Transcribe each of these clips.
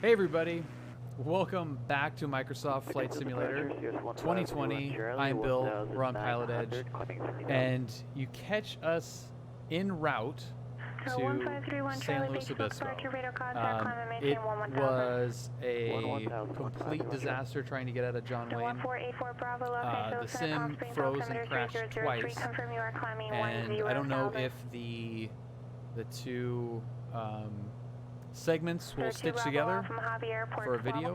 Hey everybody, welcome back to Microsoft Flight Simulator 2020. I'm Bill, we're on PilotEdge, and you catch us en route to San Luis Obispo. It was a complete disaster trying to get out of John Wayne. The sim froze and crashed twice, and I don't know if the two segments will stitch together for a video,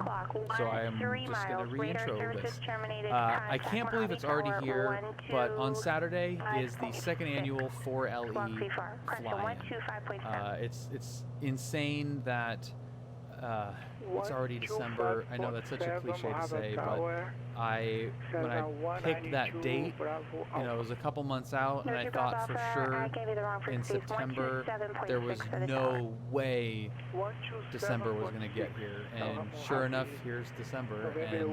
so I am just going to re-intro this. I can't believe it's already here, but on Saturday is the second annual 4LE fly-in. It's insane that it's already December. I know that's such a cliche to say, but when I picked that date, you know, it was a couple months out, and I thought for sure in September there was no way December was going to get here, and sure enough, here's December, and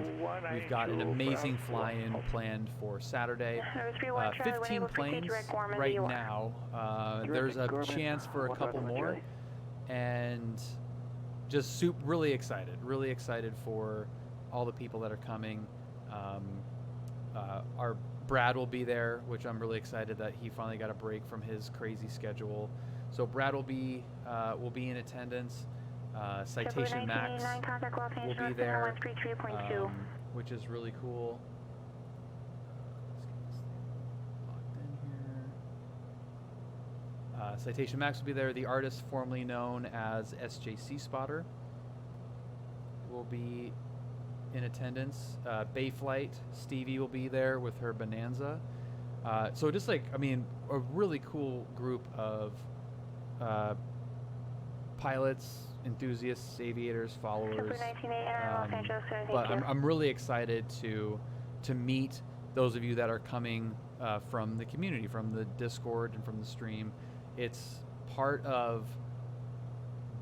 we've got an amazing fly-in planned for Saturday. 15 planes right now. There's a chance for a couple more, and just really excited for all the people that are coming. Our Brad will be there, which I'm really excited that he finally got a break from his crazy schedule. So Brad will be in attendance. Citation Max will be there, which is really cool. Citation Max will be there. The artist formerly known as SJC Spotter will be in attendance. Bayflight, Stevie will be there with her Bonanza. So just like, I mean, a really cool group of pilots, enthusiasts, aviators, followers. But I'm really excited to meet those of you that are coming from the community, from the Discord and from the stream. It's part of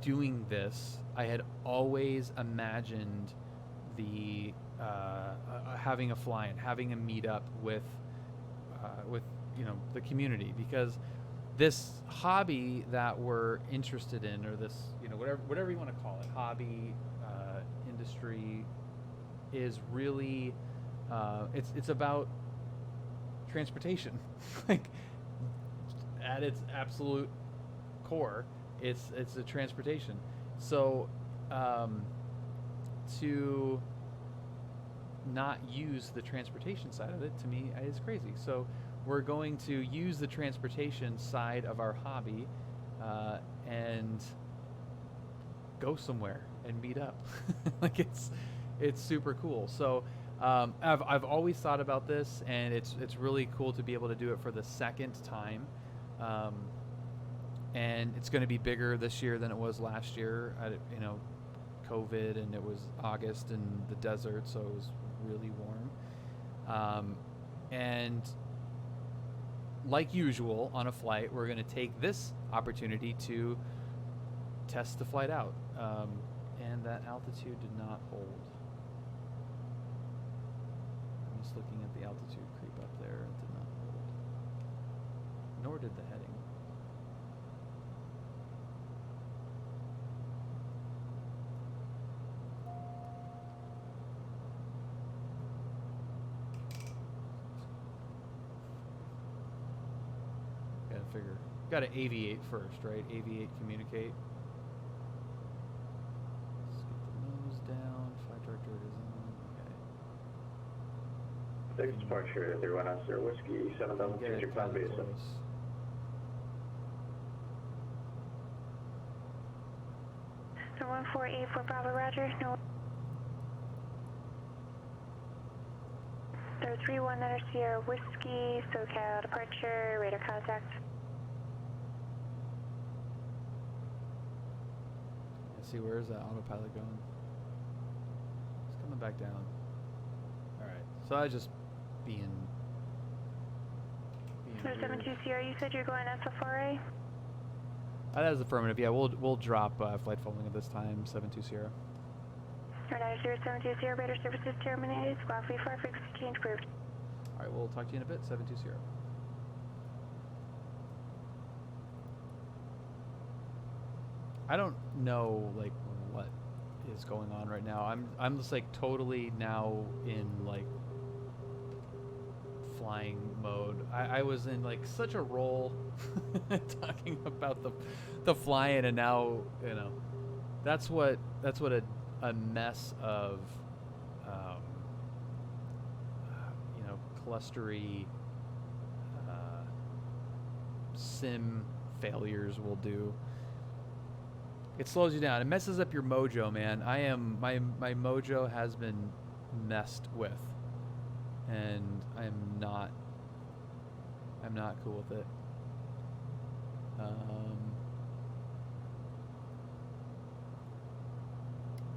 doing this. I had always imagined the having a fly-in, having a meetup with you know, the community, because this hobby that we're interested in, or this, you know, whatever you want to call it, hobby, industry, is really it's about transportation. Like, at its absolute core, it's a transportation. So to not use the transportation side of it, to me, is crazy. So we're going to use the transportation side of our hobby and go somewhere and meet up. Like, it's super cool. So I've always thought about this, and it's really cool to be able to do it for the second time. And it's going to be bigger this year than it was last year. You know, COVID, and it was August in the desert, so it was really warm. And like usual on a flight, we're going to take this opportunity to test the flight out. And that altitude did not hold. I'm just looking at the altitude creep up there. It did not hold. Nor did the heading. Figure. Got to aviate first, right? Aviate, communicate. Let's get the nose down. Flight director is on. Okay. Next departure, 31 Oscar Whiskey, 7000 your plan base. So 1484 Bravo, Roger. No. 31 Sierra Whiskey, SoCal departure, radar contact. See, where is that autopilot going? It's coming back down. Alright, so I just being 72 Sierra, you said you're going SFRA? That is affirmative. Yeah, we'll drop flight following at this time. 72 Sierra. 72 Sierra, radar services terminated. Squawk V4, frequency change approved. Alright, we'll talk to you in a bit. 72 Sierra. I don't know, like, what is going on right now. I'm just like totally now in like flying mode. I was in like such a roll talking about the flying, and now, you know, that's what a mess of you know, clustery sim failures will do. It slows you down. It messes up your mojo, man. My mojo has been messed with, and I'm not cool with it.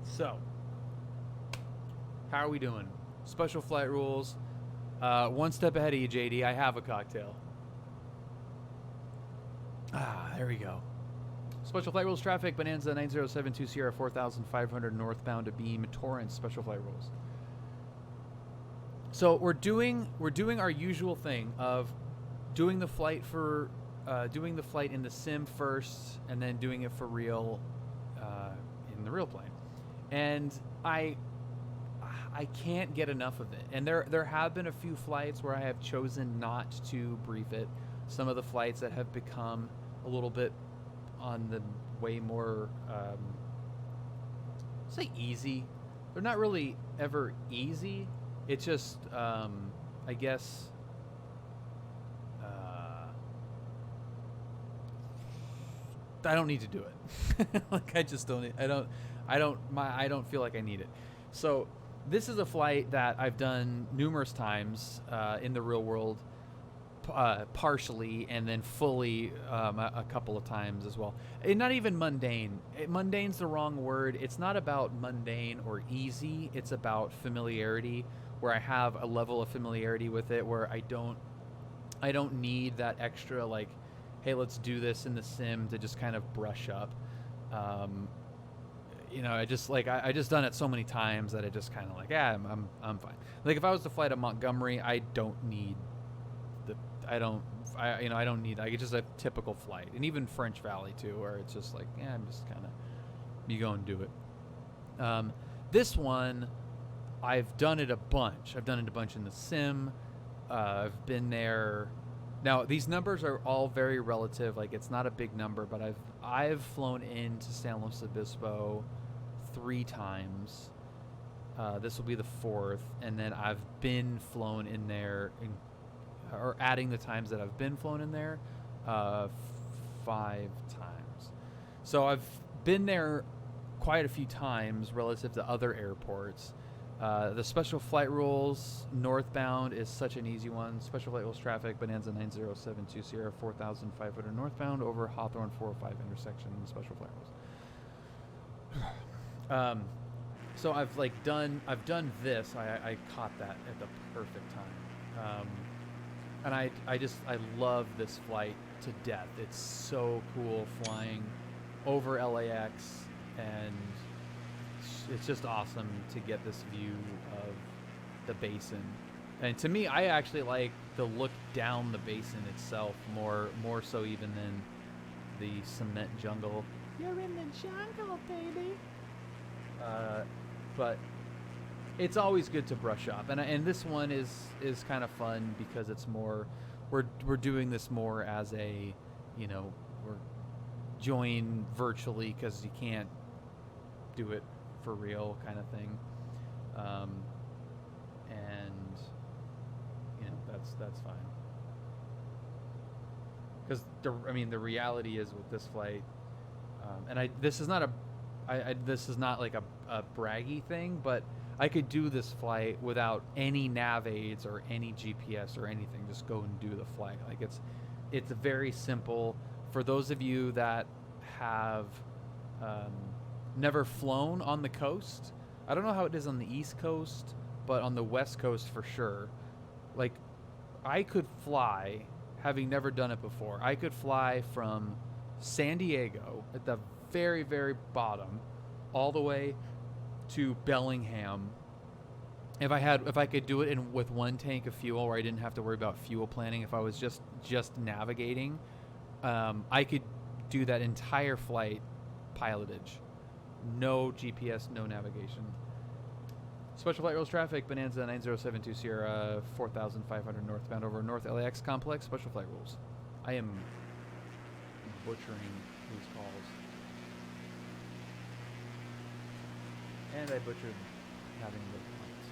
So, how are we doing? Special flight rules. One step ahead of you, JD. I have a cocktail. Ah, there we go. Special flight rules traffic, Bonanza 9072 Sierra 4500 northbound to Beam, Torrance, special flight rules. So we're doing our usual thing of doing the flight for doing the flight in the sim first, and then doing it for real in the real plane. And I can't get enough of it. And there have been a few flights where I have chosen not to brief it. Some of the flights that have become a little bit on the way more say easy. They're not really ever easy. It's just I guess I don't need to do it. Like, I just don't. I don't feel like I need it. So this is a flight that I've done numerous times in the real world, partially, and then fully a couple of times as well. And not even mundane. Mundane's the wrong word. It's not about mundane or easy. It's about familiarity, where I have a level of familiarity with it where I don't need that extra, like, hey, let's do this in the sim to just kind of brush up. You know, I just done it so many times that I just kind of like, yeah, I'm fine. Like, if I was to fly to Montgomery, I don't need I don't need, like, it's just a typical flight. And even French Valley too, where it's just like, yeah, I'm just kind of, you go and do it. This one, I've done it a bunch. I've done it a bunch in the sim. I've been there. Now, these numbers are all very relative. Like, it's not a big number, but I've flown into San Luis Obispo 3 times. This will be the 4th, and then I've been flown in there, or adding the times that I've been flown in there, 5 times. So I've been there quite a few times relative to other airports. The special flight rules northbound is such an easy one. Special flight rules traffic, Bonanza 9072 Sierra 4500 northbound over Hawthorne 405 intersection, special flight rules. So I've done this. I caught that at the perfect time. And I love this flight to death. It's so cool flying over LAX, and it's just awesome to get this view of the basin. And to me, I actually like the look down the basin itself more so even than the cement jungle. You're in the jungle, baby. But it's always good to brush up, and this one is kind of fun because it's more, we're doing this more as a, you know, we're join virtually because you can't do it for real kind of thing, and you know, that's fine, because the reality is with this flight, and this is not this is not like a braggy thing, but I could do this flight without any nav aids or any GPS or anything. Just go and do the flight. Like, it's very simple. For those of you that have never flown on the coast, I don't know how it is on the East Coast, but on the West Coast for sure. Like, I could fly, having never done it before, I could fly from San Diego at the very, very bottom all the way to Bellingham. If I could do it with one tank of fuel, where I didn't have to worry about fuel planning, if I was just navigating, I could do that entire flight PilotEdge No GPS, no navigation. Special flight rules traffic, Bonanza 9072 Sierra 4500 northbound over North LAX complex. Special flight rules. I am butchering these calls. And I butchered having the points.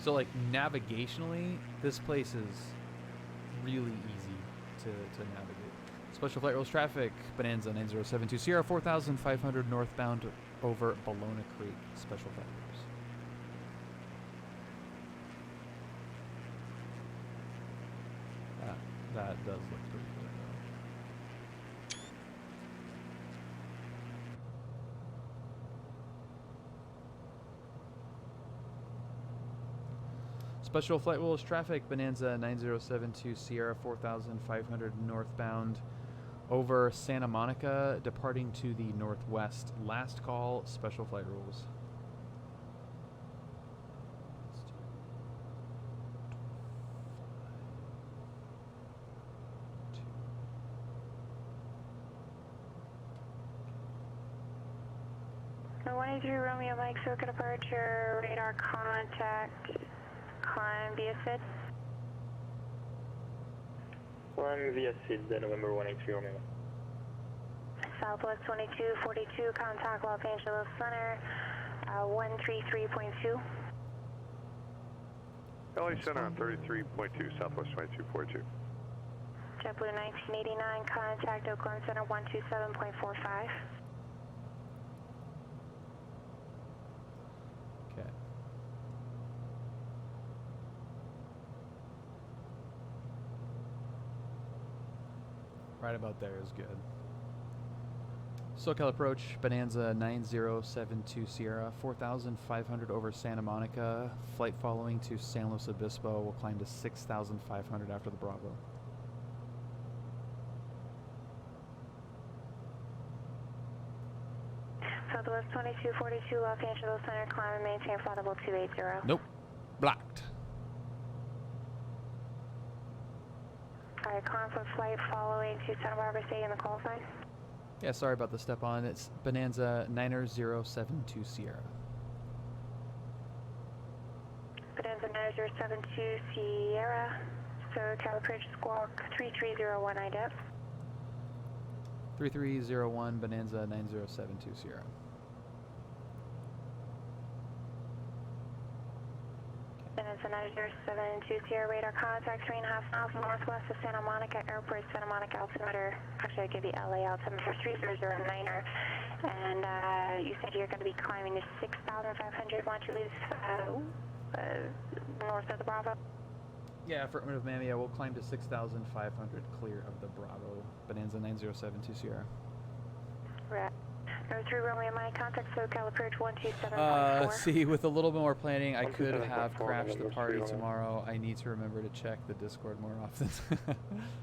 So like navigationally, this place is really easy to navigate. Special flight rules traffic, Bonanza 9072 Sierra 4500 northbound over Bologna Creek. Special flight rules. That does look pretty good though. Special flight rules traffic, Bonanza 9072 Sierra 4500 northbound over Santa Monica, departing to the northwest. Last call, special flight rules. No 183 Romeo Mike, circuit departure, radar contact, climb via SID. Climb via SID, November 183 Romeo. Southwest 2242, contact Los Angeles Center, 133.2. LA Center on 33.2, Southwest 2242. JetBlue 1989, contact Oakland Center 127.45. Okay. Right about there is good. SoCal approach, Bonanza 9072 Sierra 4500 over Santa Monica. Flight following to San Luis Obispo will climb to 6500 after the Bravo. Southwest 2242, Los Angeles Center, climb and maintain flight level 280. Nope. Blocked. Alright, conflict flight following to Santa Barbara Stadium, the call sign. Yeah, sorry about the step on. It's Bonanza 9072 Sierra. Bonanza 9072 Sierra, SoCal approach squawk 3301 IDEP. 3301 Bonanza 9072 Sierra. Bonanza 9072 Sierra, radar contact 3.5 miles northwest of Santa Monica Airport, Santa Monica altimeter, actually I'll give you LA altimeter 3009er, and you said you're going to be climbing to 6,500 once you leave north of the Bravo? Yeah, affirmative, ma'am. Yeah, we'll climb to 6,500 clear of the Bravo. Bonanza 9072 Sierra. Right. 03 Romeo Mike, contact SoCal approach 127.4. See, with a little bit more planning, I could have crashed the party tomorrow. I need to remember to check the Discord more often.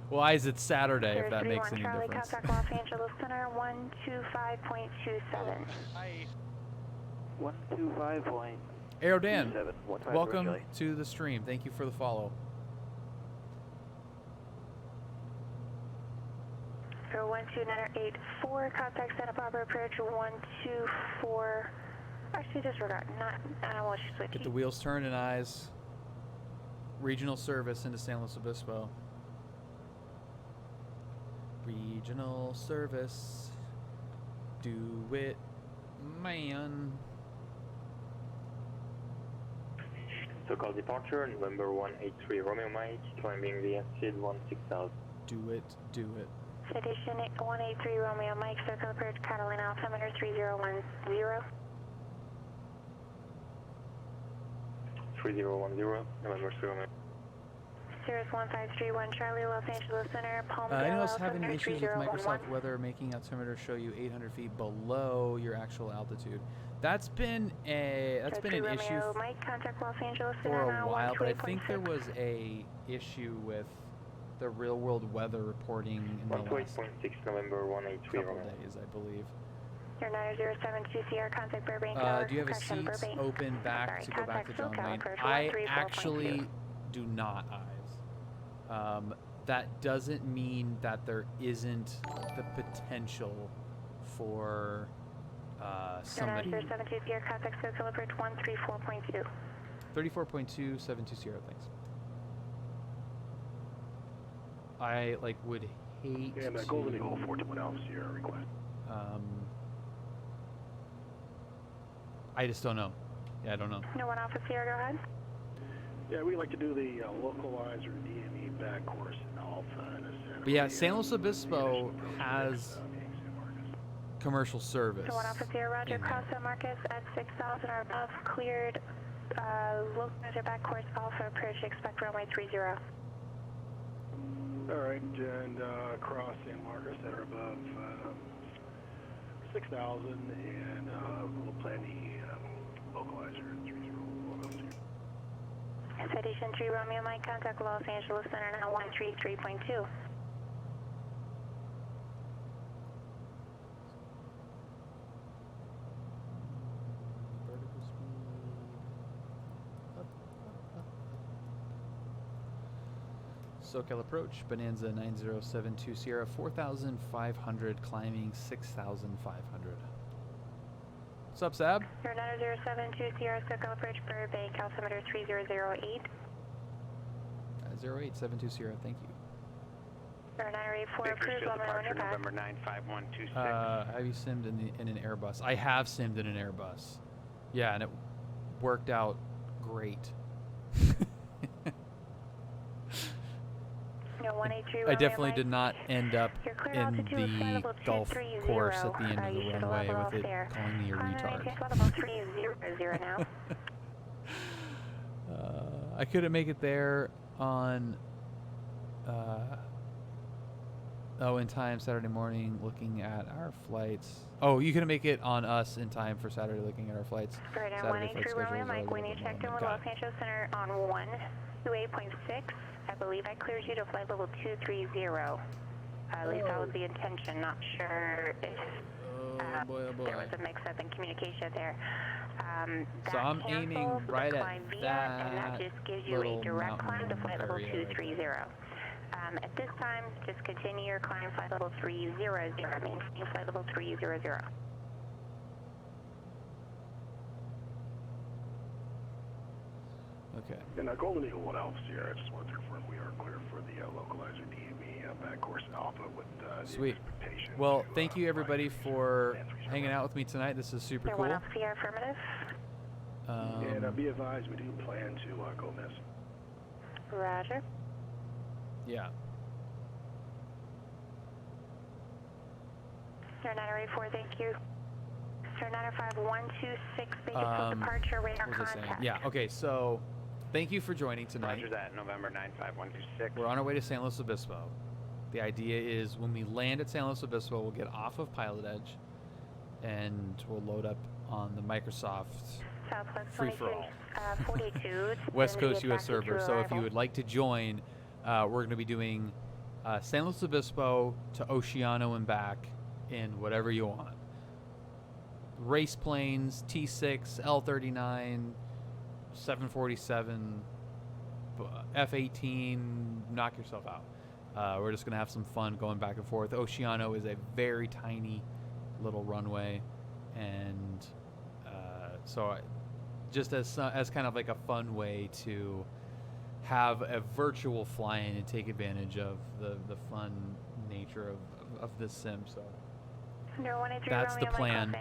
Why is it Saturday, if that makes any Charlie, difference? contact Los Angeles Center 125.27. Hi. 125.27. Aero Dan, welcome to the stream. Thank you for the follow. 01284, contact Santa Barbara approach 124. Actually, disregard. I want you to switch. Get the wheels turned and eyes. Regional service into San Luis Obispo. Regional service. Do it, man. SoCal departure, November 183 Romeo Mike, climbing via SID 16000. Do it, do it. Citation 183 Romeo Mike, circle approach Catalina altimeter 3010. 3010, November 3 Romeo. Cirrus 1531 Charlie, Los Angeles Center, Palmdale. I know I was having altimeter issues with 3011. Microsoft Weather making altimeter show you 800 feet below your actual altitude. That's been an issue Mike, contact Los Angeles for Center a now, while, but I think 128.6. there was a issue with the real world weather reporting in the last 128.6, November 183 couple Romeo. days, I believe. Your 9072 CR, contact Burbank. Do you have a seat open back to go back to John Wayne? I actually do not, Eyes. that doesn't mean that there isn't the potential for somebody. 720, contact circle approach 134.2. 34.2, 720, thanks. I would hate and to... Golden Eagle 41 Alpha Sierra request. I just don't know. Yeah, I don't know. No one Alpha Sierra, go ahead. Yeah, we like to do the localizer DME back course in Alpha and Ascent. But yeah, San Luis Obispo has commercial service. No one Alpha Sierra, roger. Cross San Marcos at 6,000 or above, cleared. Localizer back course Alpha approach, expect runway 30. All right, and across San Marcos that are above 6,000, and we'll plan the localizer at 30. Citation 3 Romeo Mike, contact Los Angeles Center now 133.2. SoCal approach, Bonanza 9072 Sierra 4,500, climbing 6,500. What's up, Sab? 9072 Sierra, SoCal approach, Bird Bay, altimeter 3008. 0872 Sierra, thank you. 984 approved, on your back. November 95126. Have you simmed in an Airbus? I have simmed in an Airbus. Yeah, and it worked out great. I definitely did not end up in the golf course at the end of the runway with it calling me a retard. I couldn't make it there on in time Saturday morning looking at our flights. Oh, you couldn't make it on us in time for Saturday looking at our flights. Right now, 183 Romeo Mike, when you checked in with Los Angeles Center on 128.6. I believe I cleared you to flight level 230. At least that was the intention. Not sure if there was a mix-up in communication there. So I'm aiming right at that and that just gives you a direct climb to flight level 230. At this time, just continue your climb flight level 300. Maintain flight level 300. Okay. And Golden Eagle 1 Alpha Sierra, I just want to confirm we are clear for the localizer DME back course in Alpha with sweet. Well, thank you everybody for hanging out with me tonight. This is super cool. Alpha Sierra, affirmative. And be advised, we do plan to go miss. Roger. Yeah. Sir 984, thank you. Sir 95126, basic departure, radar contact. Yeah, okay, so thank you for joining tonight. Roger that, November 95126. We're on our way to San Luis Obispo. The idea is when we land at San Luis Obispo, we'll get off of PilotEdge and we'll load up on the Microsoft free-for-all West Coast US server. So if you would like to join, we're going to be doing San Luis Obispo to Oceano and back in whatever you want. Race planes, T6, L39, 747, F-18, knock yourself out. We're just going to have some fun going back and forth. Oceano is a very tiny little runway, and so just as kind of like a fun way to have a virtual fly-in and take advantage of the fun nature of this sim. So that's the plan.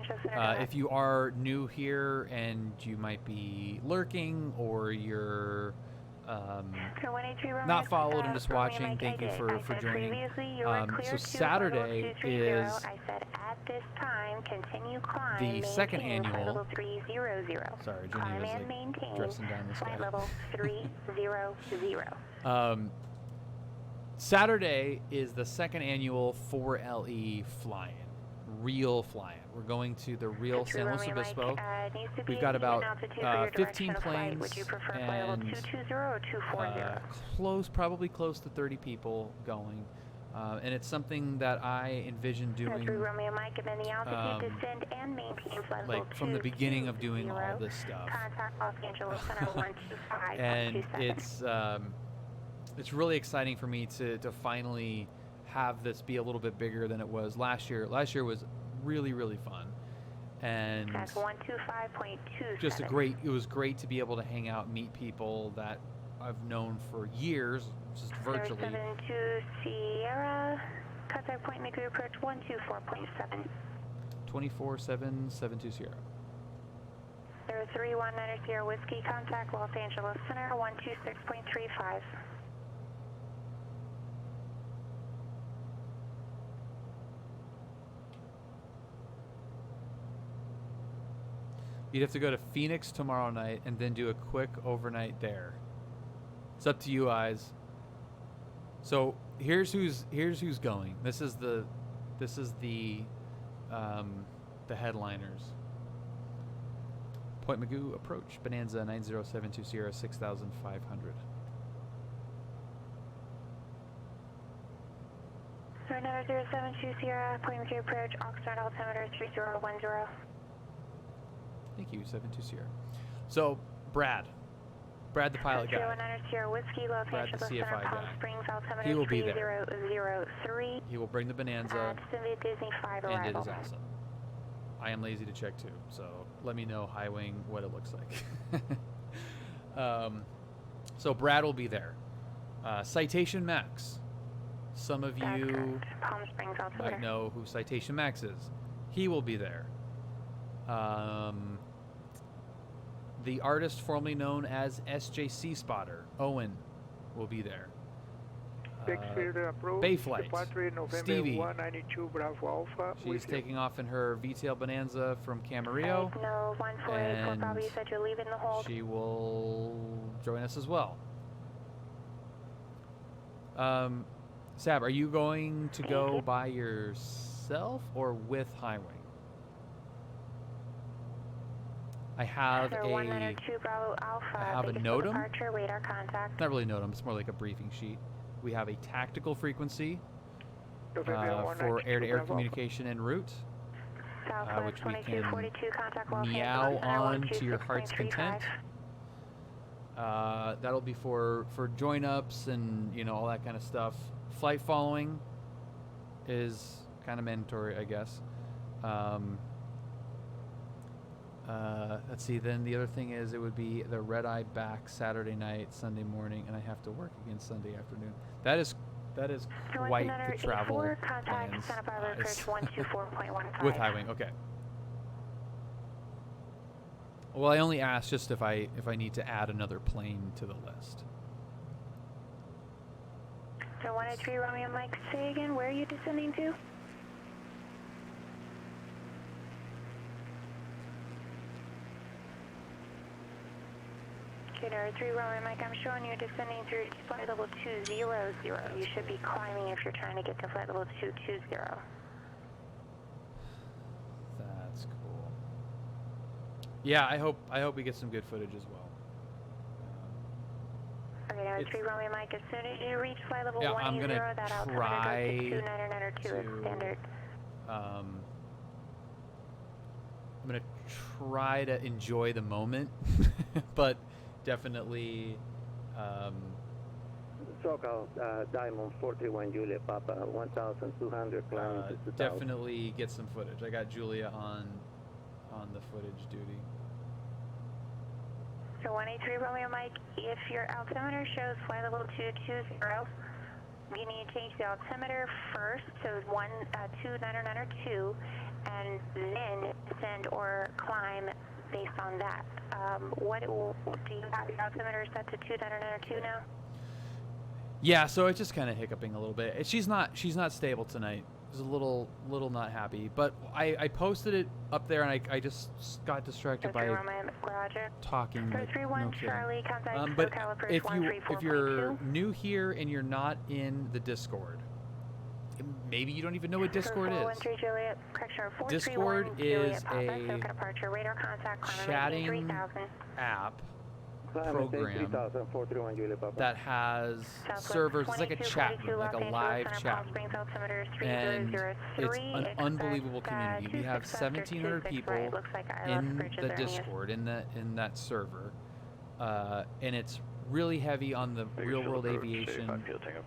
If you are new here and you might be lurking or you're not followed and just watching, thank you for joining. So Saturday is the second annual. Sorry, Jenny was like dressing down this guy. Saturday is the second annual 4LE fly-in. Real fly-in. We're going to the real San Luis Obispo. We've got about 15 planes and probably close to 30 people going. And it's something that I envision doing like from the beginning of doing all this stuff. And it's it's really exciting for me to finally have this be a little bit bigger than it was last year. Last year was really, really fun. And that's 125.2. just it was great to be able to hang out, meet people that I've known for years, just virtually. 072 Sierra, contact point McGrew approach 124.7. 24772 Sierra. 0319 Sierra Whiskey, contact Los Angeles Center 126.35. You'd have to go to Phoenix tomorrow night and then do a quick overnight there. It's up to you, Eyes. So here's who's going. This is the headliners. Point Magoo approach Bonanza 9072 Sierra 6500. 07072 Sierra, Point Magoo approach Oxnard altimeter 3010. Thank you, 72 Sierra. So Brad the pilot guy. 019 Sierra Whiskey, Los Brad the Angeles CFI Center, Palm guy. Springs altimeter He will be there. 3003. He will bring the Bonanza, Disney 5 and it arrival. is awesome. I am lazy to check too, so let me know high wing what it looks like. So Brad will be there. Citation Max. Some of That's you correct. Palm Springs altimeter. might know who Citation Max is. He will be there. The artist formerly known as SJC Spotter, Owen, will be there. Bayflight, Stevie. 192 Bravo Alpha. She's taking off in her VTL Bonanza from Camarillo, No, 148 Bravo, you said you're leaving the hold. she will join us as well. Sab, are you going to go by yourself or with Highwing? I have a NOTAM. Departure, radar contact. Not really NOTAM, it's more like a briefing sheet. We have a tactical frequency for air-to-air communication en route, which we can meow on to your heart's content. That'll be for join-ups and all that kind of stuff. Flight following is kind of mandatory, I guess. Let's see, then the other thing is it would be the red-eye back Saturday night, Sunday morning, and I have to work again Sunday afternoon. That is quite the travel plans. With Highwing, okay. Well, I only asked just if I need to add another plane to the list. So 183 Romeo Mike, say again, where are you descending to? Okay, 3 Romeo Mike, I'm showing you descending through flight level 200. You should be climbing if you're trying to get to flight level 220. That's cool. Yeah, I hope we get some good footage as well. Okay, now 3 Romeo Mike, as soon as you reach flight level 10, I'm gonna that altimeter try goes to 2992 as standard. I'm gonna try to enjoy the moment, but definitely. SoCal, Diamond 431 Julia Papa 1200 climbing to 2000. Definitely get some footage. I got Julia on the footage duty. So 183 Romeo Mike, if your altimeter shows flight level 220, you need to change the altimeter first, so 2992, and then descend or climb based on that. Do you have your altimeter set to 2992 now? Yeah, so it's just kind of hiccuping a little bit. She's not stable tonight. She's a little not happy. But I posted it up there, and I just got distracted by talking. Like, no kidding. But if you're new here and you're not in the Discord, maybe you don't even know what Discord is. Discord is a chatting app program that has servers. It's like a chat room, like a live chat room. And it's an unbelievable community. We have 1,700 people in the Discord, in that server. And it's really heavy on the real-world aviation.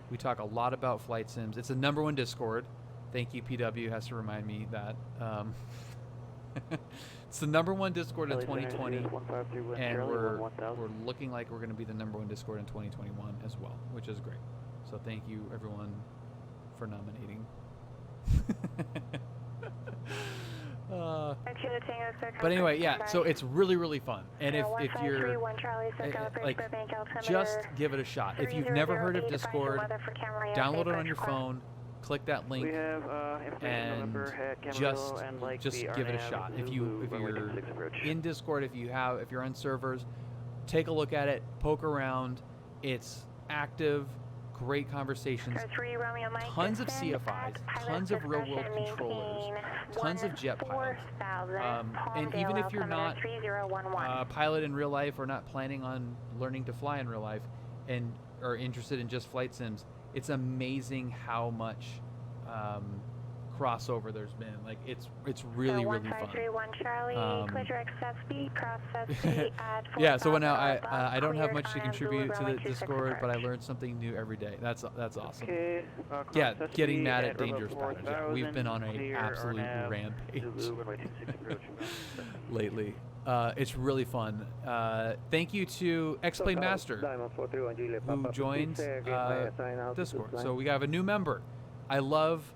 We talk a lot about flight sims. It's the #1 Discord. Thank you, PW has to remind me that. It's the #1 Discord in 2020, and we're looking like we're going to be the #1 Discord in 2021 as well, which is great. So thank you, everyone, for nominating. But anyway, yeah, so it's really, really fun. And if you're, like, just give it a shot. If you've never heard of Discord, download it on your phone, click that link, and just give it a shot. If you're in Discord, if you're on servers, take a look at it, poke around. It's active. Great conversations, tons of CFIs, tons of real-world controllers, tons of jet pilots, and even if you're not a pilot in real life or not planning on learning to fly in real life and are interested in just flight sims, it's amazing how much crossover there's been. Like, it's really, really fun. Yeah, so now I don't have much to contribute to the Discord, but I learned something new every day. That's awesome. Yeah, getting mad at dangerous patterns. Yeah, we've been on an absolute rampage lately. It's really fun. Thank you to X-Plane Master, who joined Discord. So we have a new member. I love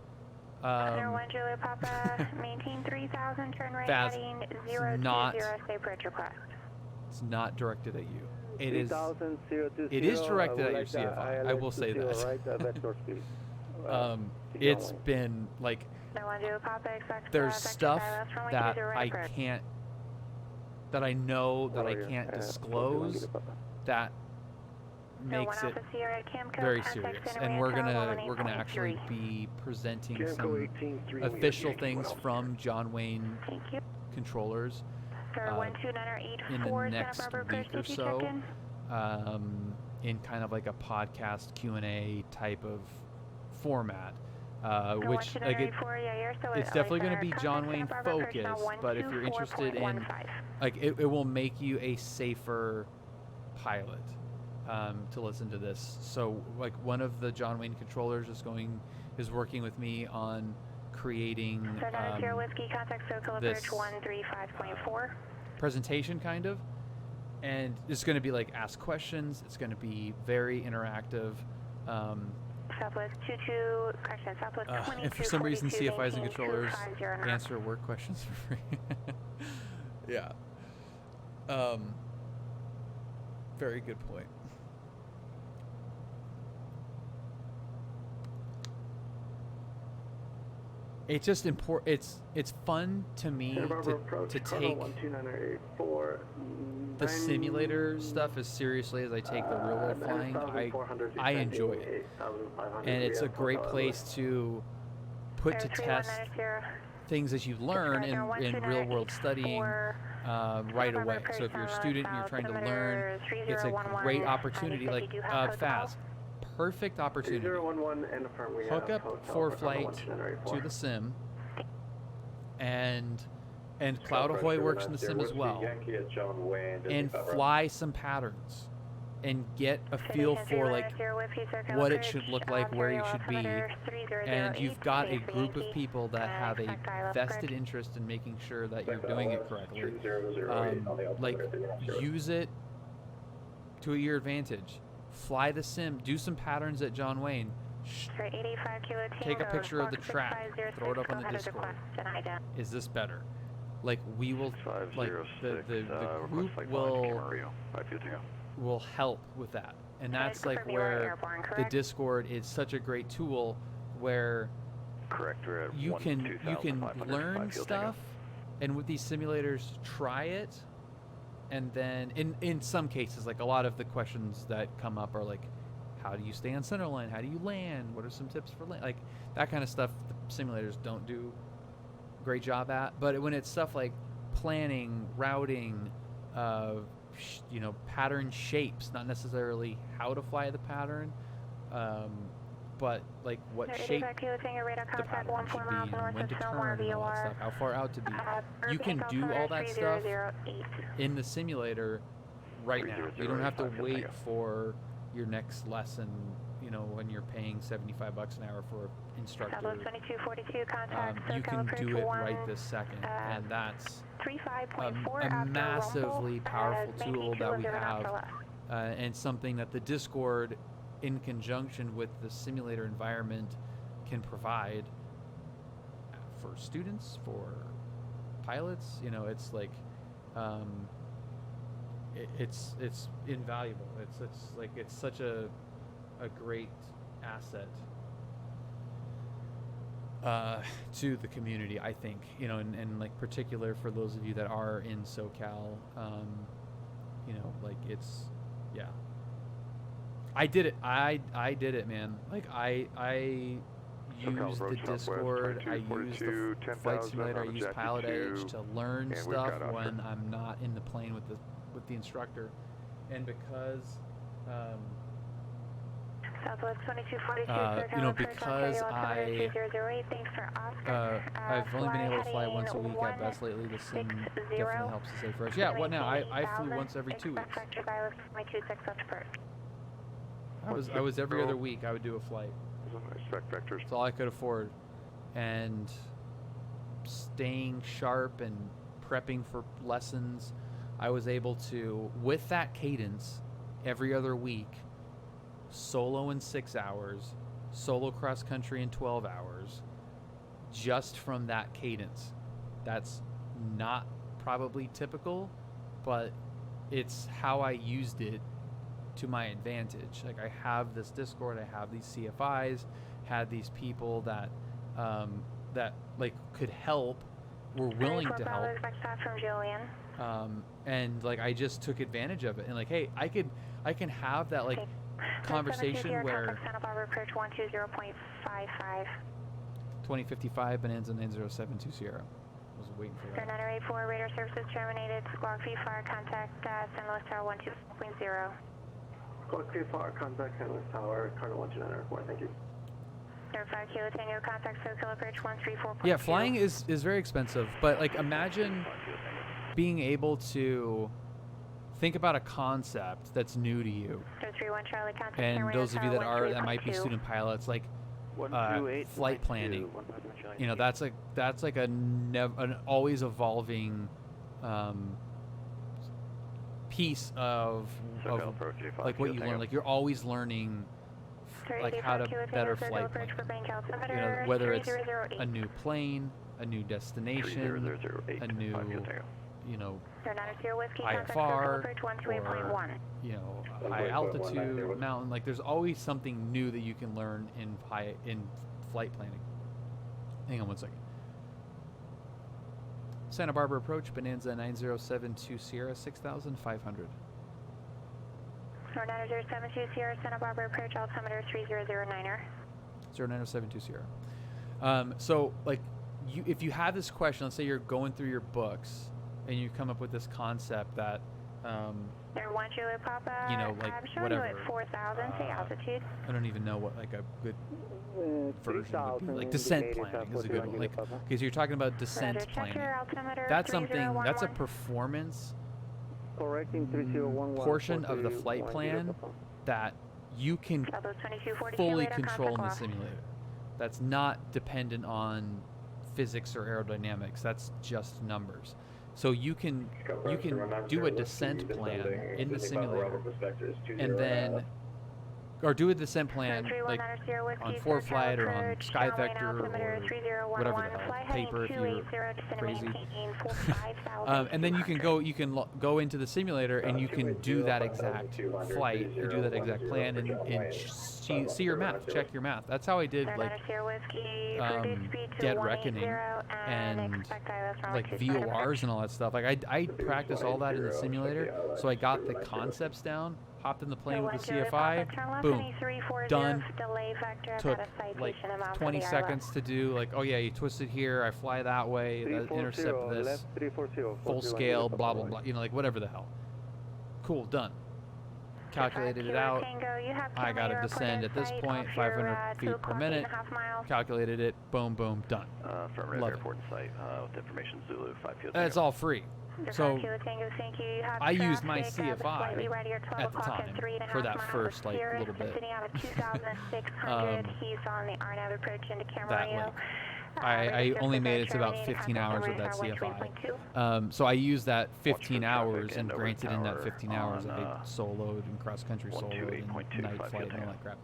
One Julia Papa, maintain 3000, turn right that's heading 020, stay approach request. It's not directed at you. It is directed at your CFI. I will say that. It's been like, there's stuff that I can't, that I know that I can't disclose, that makes it very serious. And we're gonna actually be presenting some official things from John Wayne controllers in the next week or so, in kind of like a podcast Q&A type of format, which like it's definitely going to be John Wayne focused, but if you're interested in, like, it will make you a safer pilot to listen to this. So like, one of the John Wayne controllers is working with me on creating this presentation kind of, and it's going to be like ask questions. It's going to be very interactive. Southwest 22, correction, Southwest 22, and for some reason CFIs and controllers answer work questions for free. Yeah. Very good point. It's just important. It's fun to me to take the simulator stuff as seriously as I take the real world flying. I enjoy it, and it's a great place to put to test things that you learn in real world studying right away. So if you're a student and you're trying to learn, it's a great opportunity. Like FAS. Perfect opportunity. Hook up for flight to the sim, and Cloud Ahoy works in the sim as well, and fly some patterns and get a feel for like what it should look like, where you should be, and you've got a group of people that have a vested interest in making sure that you're doing it correctly. Like, use it to your advantage. Fly the sim, do some patterns at John Wayne, take a picture of the track, throw it up on the Discord. Is this better? Like, we will, like, the group will help with that. And that's like where the Discord is such a great tool, where you can learn stuff, and with these simulators, try it. And then, in some cases, like, a lot of the questions that come up are like, how do you stay on center line? How do you land? What are some tips for land? Like, that kind of stuff the simulators don't do a great job at. But when it's stuff like planning, routing, pattern shapes, not necessarily how to fly the pattern, but like what shape the pattern should be, and when to turn, and all that stuff, how far out to be. You can do all that stuff in the simulator right now. You don't have to 30085 wait Tango. for your next lesson, you know, when you're paying $75 an hour for an instructor. Southwest 2242, contact You SoCal can Approach do it 1, right this second, and that's 35.4 a after massively rumble, powerful maintain tool that we 210 have, after left. and something that the Discord, in conjunction with the simulator environment, can provide for students, for pilots. You know, it's like it's invaluable. It's like it's such a great asset to the community, I think, you know, and like particular for those of you that are in SoCal, you know, like it's, yeah. I did it. I did it, man. Like I used the Discord, I used the flight simulator, I used PilotEdge to learn stuff when I'm not in the plane with the instructor, and because Southwest 2242, you know, because I've only been able to fly once a week at best lately. The sim definitely helps to stay fresh. Yeah, what now? I flew once every 2 weeks. I was every other week. I would do a flight. Expect vectors. That's all I could afford, and staying sharp and prepping for lessons, I was able to, with that cadence, every other week, solo in 6 hours, solo cross country in 12 hours, just from that cadence. That's not probably typical, but it's how I used it to my advantage. Like, I have this Discord, I have these CFIs, had these people that that like could help, were willing to help, and like I just took advantage of it, and like, hey, I can have that like conversation where 2055 Bonanza 90720 Sierra. I was waiting for that. 984 radar services terminated. Squawk V-Fire contact San Luis Tower 12.0. Squawk 3-4, contact San Luis Tower, Cardinal 1294, thank you. 5 Kilo Tango, contact SoCal Approach 134.2. Yeah, flying is very expensive, but like imagine being able to think about a concept that's new to you. 331 Charlie, contact And those of you that might be student pilots, like flight planning. You know, that's like an always evolving piece of like what you learn. Like you're always learning like how to better flight plan. You know, whether it's a new plane, a new destination, a new, you know, IFR, or, you know, high altitude mountain. Like there's always something new that you can learn in flight planning. Hang on one second. Santa Barbara approach, Bonanza 9072 Sierra 6500. 9072 Sierra, Santa Barbara approach, altimeter 3009er. 9072 Sierra. So, like, if you have this question, let's say you're going through your books and you come up with this concept that, you know, like whatever. At 4,000, say altitude. I don't even know what like a good version would be. Like descent planning is a good one. Like, okay, so you're talking about descent planning. That's something. That's a performance portion of the flight plan that you can fully control in the simulator. That's not dependent on physics or aerodynamics. That's just numbers. So you can do a descent plan in the simulator, and then, or do a descent plan like on ForeFlight or on SkyVector or whatever the hell, paper if you're crazy. And then you can go into the simulator and you can do that exact flight and do that exact plan and see your math, check your math. That's how I did like Dead Reckoning and like VORs and all that stuff. Like I practiced all that in the simulator, so I got the concepts down. Hopped in the plane with the CFI, boom, done. Took like 20 seconds to do, like, oh yeah, you twist it here, I fly that way, intercept this, full scale, blah, blah, blah, you know, like whatever the hell. Cool, done. calculated it out. I got to descend at this point, 500 feet per minute. Calculated it. Boom, boom, done. Affirmative, Love it. airport site with information Zulu 5 And it's all free. So I used my CFI at the time for that first like little bit. He's on the RNAV approach into That link. I only made it to about 15 hours with that CFI. So I used that 15 hours, and granted in that 15 hours I soloed and cross-country soloed and night flight and all that crap.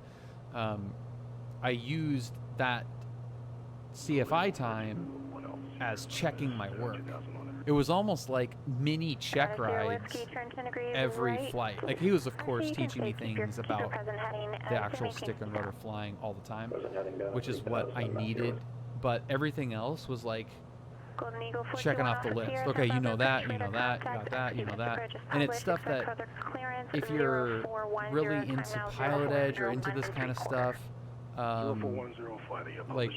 I used that CFI time as checking my work. It was almost like mini check rides every flight. Like he was, of course, teaching me things about the actual stick and rotor flying all the time, which is what I needed. But everything else was like checking off the list. Okay, you know that, you know that, you got that, you know that. And it's stuff that if you're really into PilotEdge or into this kind of stuff, like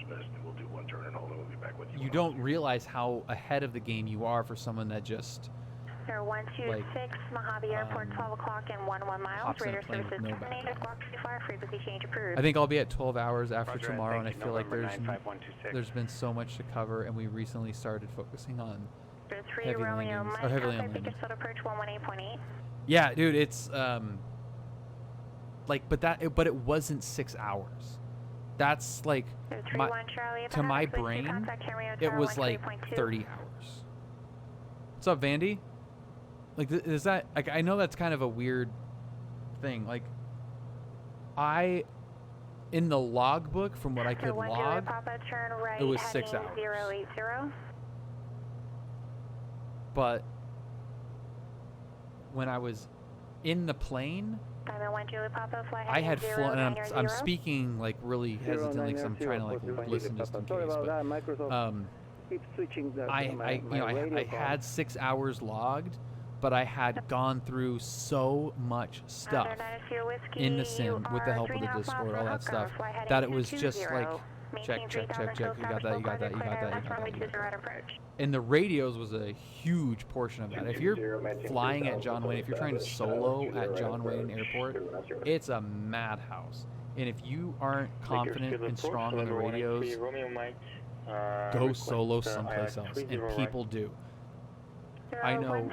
you don't realize how ahead of the game you are for someone that just like Mojave Airport, 12 o'clock and 11 miles. Radar services terminated. Squawk 25, frequency change approved. I think I'll be at 12 hours after tomorrow, and I feel like there's been so much to cover, and we recently started focusing on heavy landings, or heavily on landings. Approach 118.8. Yeah, dude, it's like, but it wasn't 6 hours. That's like to my brain, it was like 30 hours. What's up, Vandy? Like, is that like, I know that's kind of a weird thing. Like, in the logbook, from what I could log, it was 6 hours. 080. But when I was in the plane, I had flown, and I'm speaking like really hesitantly because I'm trying to like listen just in case. But I had 6 hours logged, but I had gone through so much stuff in the sim with the help of the Discord, all that stuff, that it was just like check, you got that, you got that, you got that, you got that. And the radios was a huge portion of that. If you're flying at John Wayne, if you're trying to solo at John Wayne Airport, it's a madhouse. And if you aren't confident and strong on the radios, go solo someplace else, and people do. I know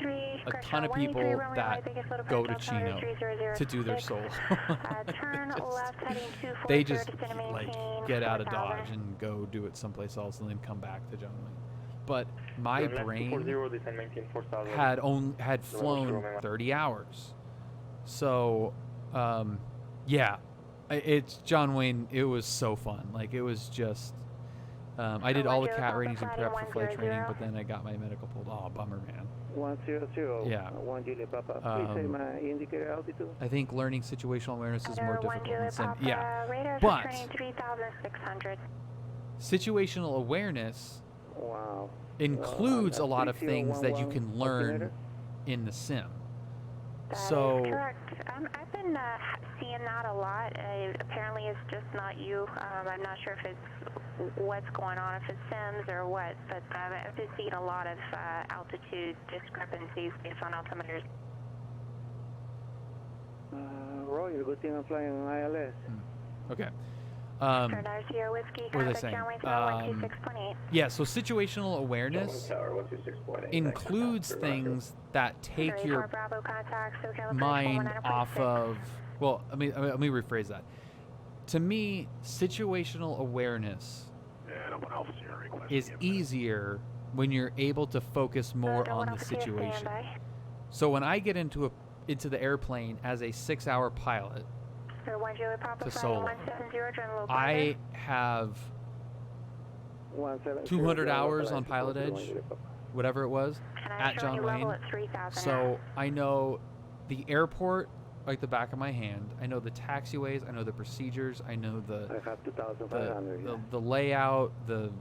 a ton of people that go to Chino to do their solo. They just like get out of Dodge and go do it someplace else and then come back to John Wayne. But my brain had flown 30 hours. So yeah, it's John Wayne. It was so fun. Like, it was just I did all the cat ratings and prep for flight training, but then I got my medical pulled. Oh, bummer, man. 100. Yeah. 1 Juliet Papa. Please say my indicator altitude. I think learning situational awareness is more difficult than sim. Yeah, but situational awareness includes a lot of things that you can learn in the sim. So correct. I've been seeing that a lot. Apparently it's just not you. I'm not sure if it's what's going on, if it's Sims or what, but I've been seeing a lot of altitude discrepancies based on altimeters. Roger, good thing I'm flying on ILS. Okay. What was I saying? Yeah, so situational awareness includes things that take your mind off of, well, let me rephrase that. To me, situational awareness is easier when you're able to focus more on the situation. So when I get into the airplane as a 6-hour pilot to solo, I have 200 hours on PilotEdge, whatever it was, at John Wayne. So I know the airport like the back of my hand. I know the taxiways. I know the procedures. I know the layout, the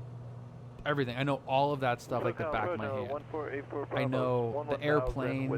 everything. I know all of that stuff like the back of my hand. I know the airplane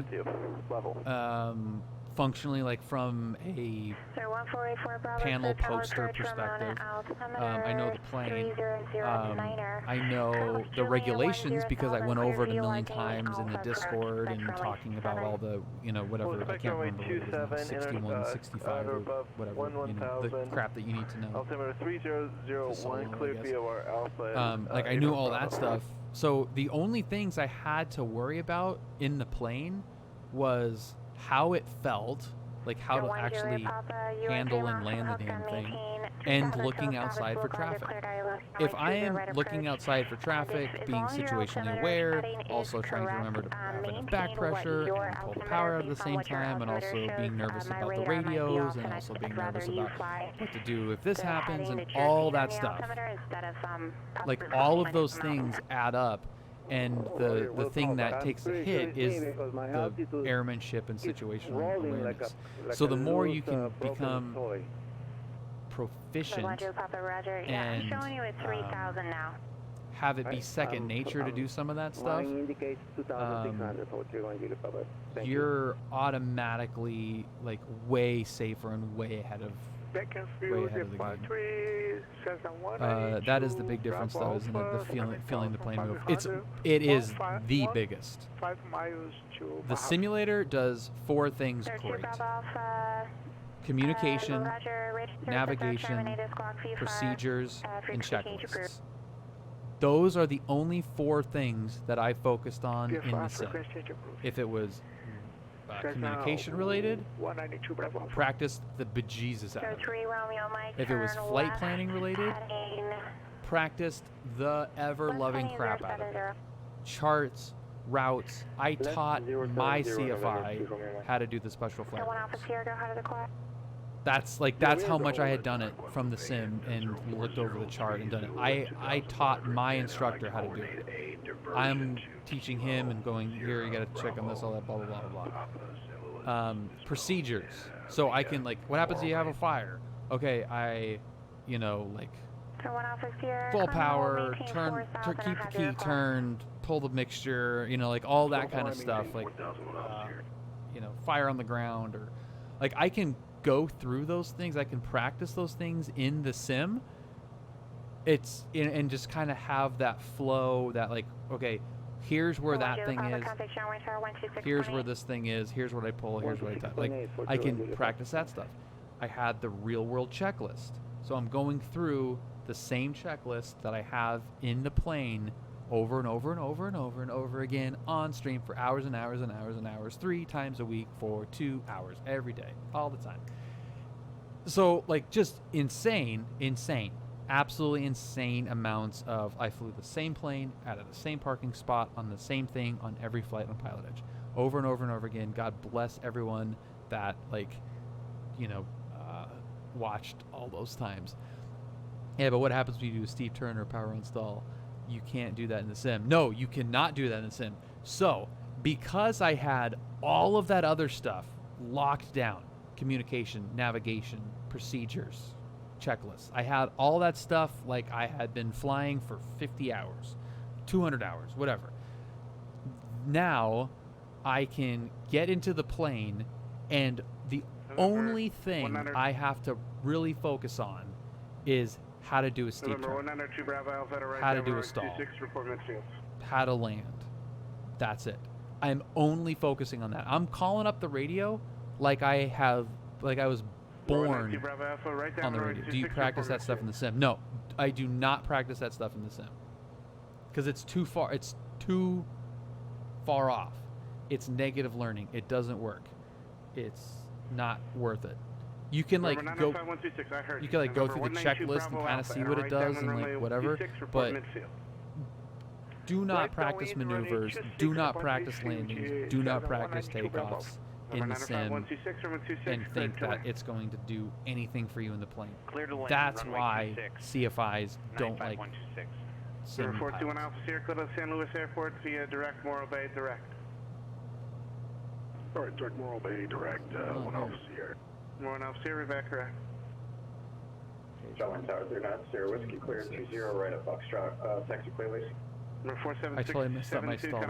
functionally, like from a Sir, 1484 Bravo, panel tower poster approach from perspective, altimeter I know the plane. 3009er. I know the regulations because I went over it a million times in the Alpha Discord correct, and runway talking about 7. all the, you know, whatever, I can't remember what it is now, 61, 65, or whatever, you know, the crap that you need to know. Altimeter 3001, clear VOR Alpha. Like, I knew all that stuff. So the only things I had to worry about in the plane was how it felt, like how to actually handle and land the damn thing, and looking outside for traffic. If I am looking outside for traffic, being situationally aware, also trying to remember to have enough back pressure and pull the power out at the same time, and also being nervous about the radios, and also being nervous about what to do if this happens, and all that stuff. Like, all of those things add up. And the thing that takes the hit is the airmanship and situational awareness. So the more you can become proficient and have it be second nature to do some of that stuff, you're automatically like way safer and way ahead of the game. That is the big difference, though, isn't it? The feeling the plane move. It is the biggest. 5 miles to The simulator does 4 things great: communication, navigation, procedures, and checklists. Those are the only 4 things that I focused on in the sim. If it was communication related, practice the bejesus out of it. If it was flight planning related, practiced the ever-loving crap out of it. Charts, routes. I taught my CFI how to do the special flight routes. That's how much I had done it from the sim and looked over the chart and done it. I taught my instructor how to do it. I'm teaching him and going, here, you got to check on this, all that, blah, blah, blah, blah. Procedures. So I can, like, what happens if you have a fire? Okay, you know, like, full power, keep the key turned, pull the mixture, you know, like all that kind of stuff. Like, you know, fire on the ground, or, like, I can go through those things. I can practice those things in the sim. And just kind of have that flow that, like, okay, here's where that thing is, here's where this thing is, here's what I pull, here's what I touch. Like, I can practice that stuff. I had the real world checklist, so I'm going through the same checklist that I have in the plane over and over and over and over and over again on stream for hours and hours and hours and hours, 3 times a week for 2 hours every day, all the time. So, like, just insane, absolutely insane amounts of, I flew the same plane out of the same parking spot on the same thing on every flight on PilotEdge, over and over and over again. God bless everyone that, like, you know, watched all those times. Yeah, but what happens when you do a Steve Turner power install? You can't do that in the sim. No, you cannot do that in the sim. So, because I had all of that other stuff locked down, communication, navigation, procedures, checklists, I had all that stuff like I had been flying for 50 hours, 200 hours, whatever. Now, I can get into the plane, and the only thing I have to really focus on is how to do a steep turn, how to do a stall, how to land. That's it. I'm only focusing on that. I'm calling up the radio like I was born on the radio. Do you practice that stuff in the sim? No, I do not practice that stuff in the sim because it's too far. It's too far off. It's negative learning. It doesn't work. It's not worth it. You can like go. You can like go through the checklist and kind of see what it does and like whatever, but do not practice maneuvers. Do not practice landings. Do not practice takeoffs in the sim and think that it's going to do anything for you in the plane. That's why CFIs don't like sim pilots. 421 Alpha Sierra, clear to San Luis Airport via direct Morro Bay direct. All right, direct Morro Bay direct, 1 Alpha Sierra. 1 Alpha Sierra, back correct. John Tower 39 Sierra Whiskey, clear 20 right at Foxtrot, taxi clear, please. Number 476. I totally messed up my stall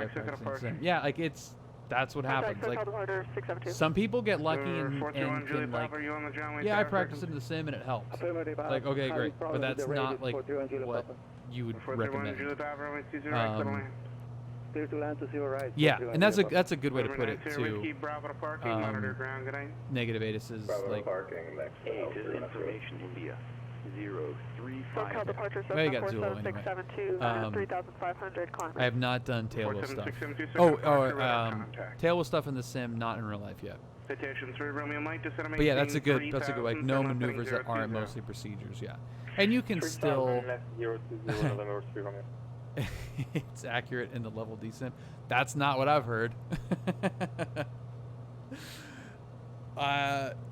there. Yeah, like it's That's what happens. Like, some people get lucky and can, like, yeah, I practiced in the sim and it helps. Like, okay, great, but that's not like what you would recommend. Yeah, and that's a good way to put it too. Negative ATIS is like. Information India 035. Well, you got Zulu anyway. I have not done tail wheel stuff. Tail wheel stuff in the sim, not in real life yet. But yeah, that's a good like no maneuvers that aren't mostly procedures. Yeah, and you can still. It's accurate in the level D sim. That's not what I've heard.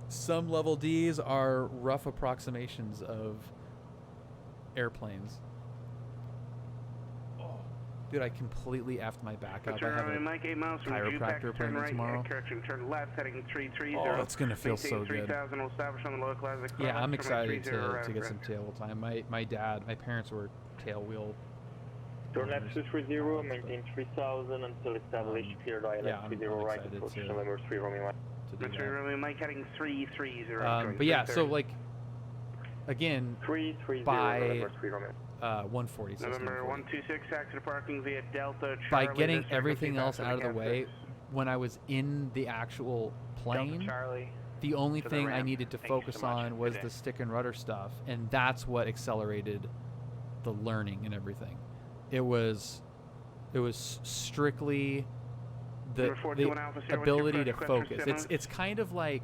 Some level Ds are rough approximations of airplanes. Oh, dude, I completely effed my back up. I have a chiropractor appointment tomorrow. Oh, it's gonna feel so good. Yeah, I'm excited to get some tail wheel time. My parents were tail wheel. Turn left 230, maintain 3000 until established. Cleared island 30 right, approach November 3 Romeo Mike. Mike heading 330. But yeah, so like, again, 330 by 146. November 126, exit parking via Delta. By getting everything else out of the way, when I was in the actual plane, the only thing I needed to focus on was the stick and rudder stuff, and that's what accelerated the learning and everything. It was strictly the ability to focus. It's kind of like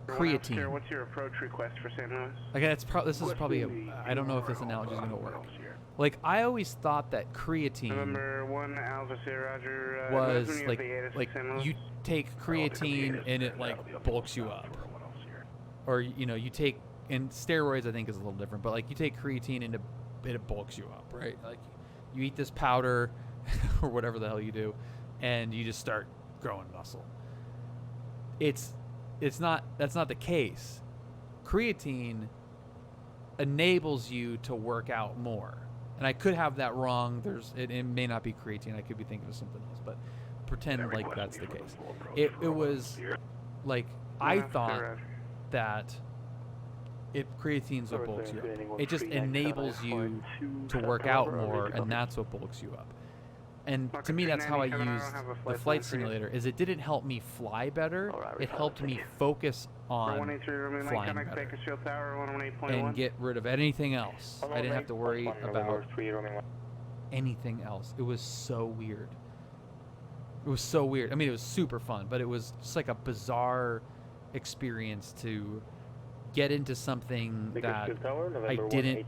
creatine. What's your approach request for St. Louis? Like this is probably I don't know if this analogy is going to work. Like, I always thought that creatine was like you take creatine and it like bulks you up, or you take. And steroids, I think, is a little different. But, like, you take creatine and it bulks you up, right? Like, you eat this powder or whatever the hell you do, and you just start growing muscle. That's not the case. Creatine enables you to work out more. And I could have that wrong. It may not be creatine. I could be thinking of something else. But pretend like that's the case. It was, like, I thought that... creatine's what bulks you up. It just enables you to work out more, and that's what bulks you up. And to me, that's how I used the flight simulator. Is it didn't help me fly better. It helped me focus on flying better and get rid of anything else. I didn't have to worry about anything else. It was so weird. It was so weird. I mean, it was super fun, but it was just like a bizarre experience to get into something that I didn't.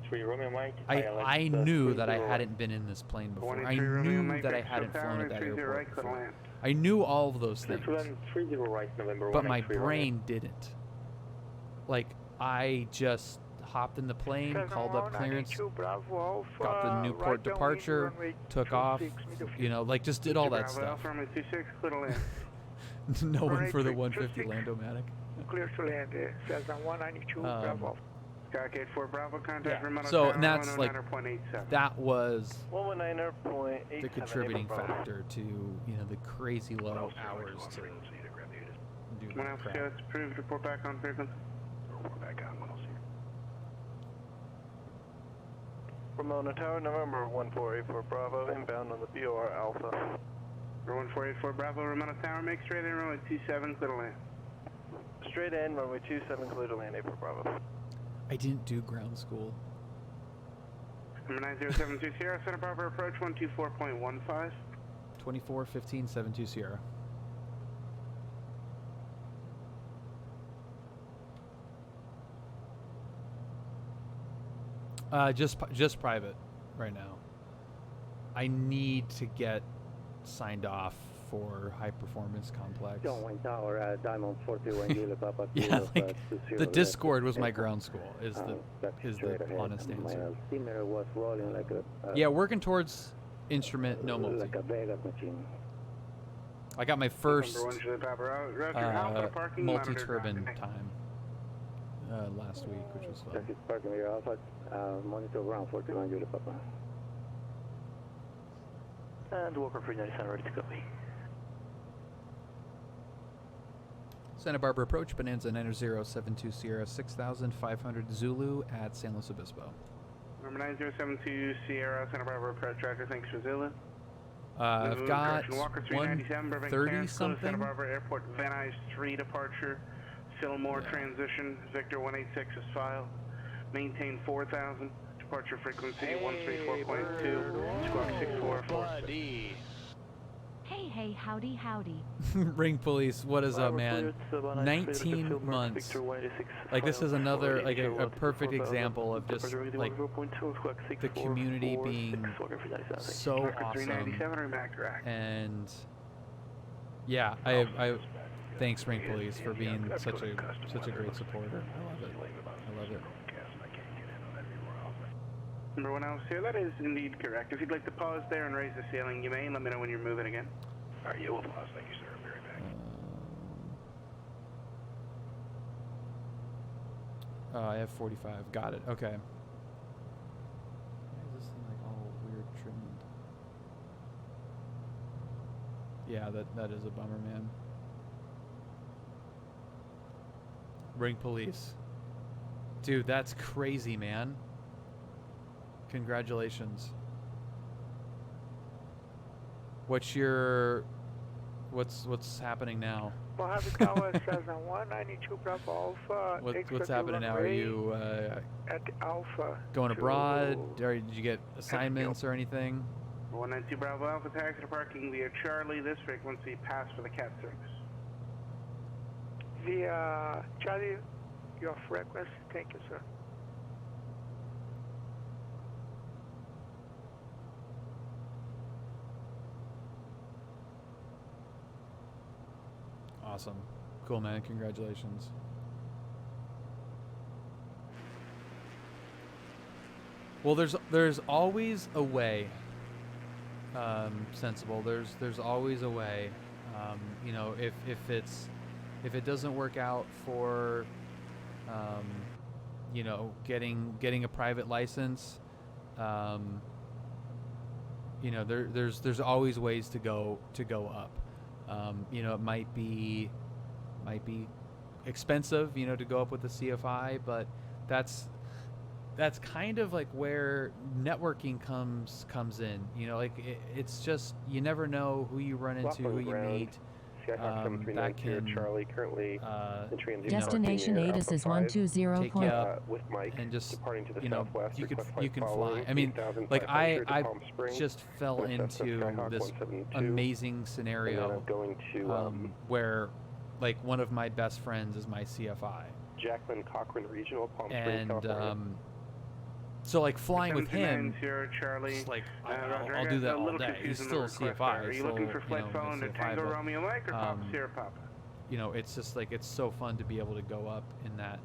I knew that I hadn't been in this plane before. I knew that I hadn't flown at that airport before. I knew all of those things, but my brain didn't. Like, I just hopped in the plane, called up clearance, got the Newport departure, took off, like just did all that stuff. No one for the 150 Lando-matic. Clear to land, says on 192, Bravo. So, and that's like, that was the contributing factor to, the crazy low hours to do that crap. Report back on frequency. Report back on 106. Ramona Tower, November 1484 Bravo, inbound on the BOR Alpha. 1484 Bravo, Ramona Tower, make straight in, runway 27, clear to land. Straight in, runway 27, clear to land, 8 for Bravo. I didn't do ground school. Number 90720 Sierra, Center Bravo approach 124.15. 241572 Sierra. Just private right now. I need to get signed off for high performance complex. Diamond 41 Papa. Yeah, like the Discord was my ground school. Is the honest answer. Yeah, working towards instrument no multi. I got my first multi-turbine time last week, which was fun. Monitor ground 41 Papa. And Walker 397 ready to copy. Santa Barbara approach, Bonanza 90720 Sierra 6500 Zulu at San Luis Obispo. Number 9072 Sierra, Santa Barbara approach, Roger, thanks for Zulu. I've got Walker 397, 130 something. Santa Barbara Airport, Van Nuys 3 departure, Fillmore transition, Victor 186 is filed. Maintain 4000, departure frequency 134.2, squawk 6446. Hey, howdy. Ring police, what is up, man? 19 months. Like, this is another, like, a perfect example of just, like, the community being so awesome. And, yeah, I thanks, Ring police, for being such a great supporter. I love it. Number 1 officer, that is indeed correct. If you'd like to pause there and raise the ceiling, you may, and let me know when you're moving again. All right, yeah, we'll pause. Thank you, sir. I'll be right back. I have 45. Got it. Okay. Why is this thing like all weird trimmed? Yeah, that is a bummer, man. Ring police. Dude, that's crazy, man. Congratulations. What's happening now? Mojave Tower says on 192 Bravo Alpha. What's happening now? Are you at Alpha going abroad? Or did you get assignments or anything? 192 Bravo Alpha, taxi to parking via Charlie. This frequency, pass for the CAT service. Via Charlie, your frequency. Thank you, sir. Awesome. Cool, man. Congratulations. Well, there's always a way. Sensible. There's always a way. You know, if it doesn't work out for, you know, getting a private license, you know, there's always ways to go up. You know, it might be expensive, you know, to go up with the CFI, but that's kind of like where networking comes in. You know, like it's just, you never know who you run into, who you meet. That can Charlie currently Destination ATIS is 120. Take you up with Mike, and just, departing to the you know, southwest, you can fly. I mean, like I just fell into this amazing scenario going to where, like, one of my best friends is my CFI. Jacqueline Cochran Regional, Palm Springs, California. So, like, flying with him, Charlie. Just like, I'll do that all day. He's still a CFI. Are you looking for flight phone to Tango Romeo Mike or Papa Sierra Papa? You know, it's just like, it's so fun to be able to go up in that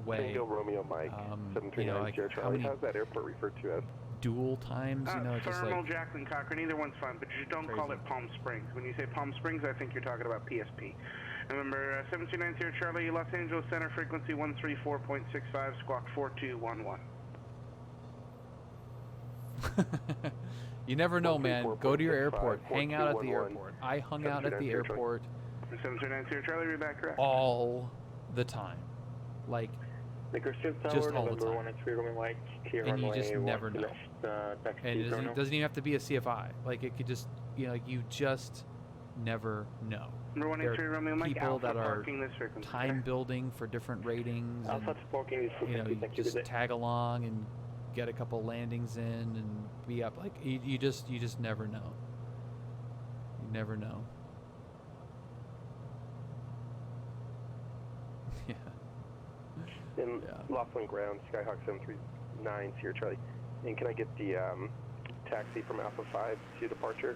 way. Tango Romeo Mike, 739 like, Sierra Charlie. How's that airport referred to as? Dual times, you know, just Thermal, like Jacqueline Cochran, either one's fine, but just don't call it Palm Springs. When you say Palm Springs, I think you're talking about PSP. Remember, 729 Sierra Charlie, Los Angeles Center, frequency 134.65, squawk 4211. You never know, man. Go to your airport. Hang out at the airport. I hung out at the airport 729 Sierra Charlie, read back correct. all the time. Like, just all the time. And you just never know. And it doesn't even have to be a CFI. Like, it could just, you know, you just never know. There are people that are time building for different ratings. And, you know, you just tag along and get a couple landings in and be up. Like, you just never know. You never know. Yeah. In Laughlin Ground, Skyhawk 739 Sierra Charlie. And can I get the taxi from Alpha 5 to departure?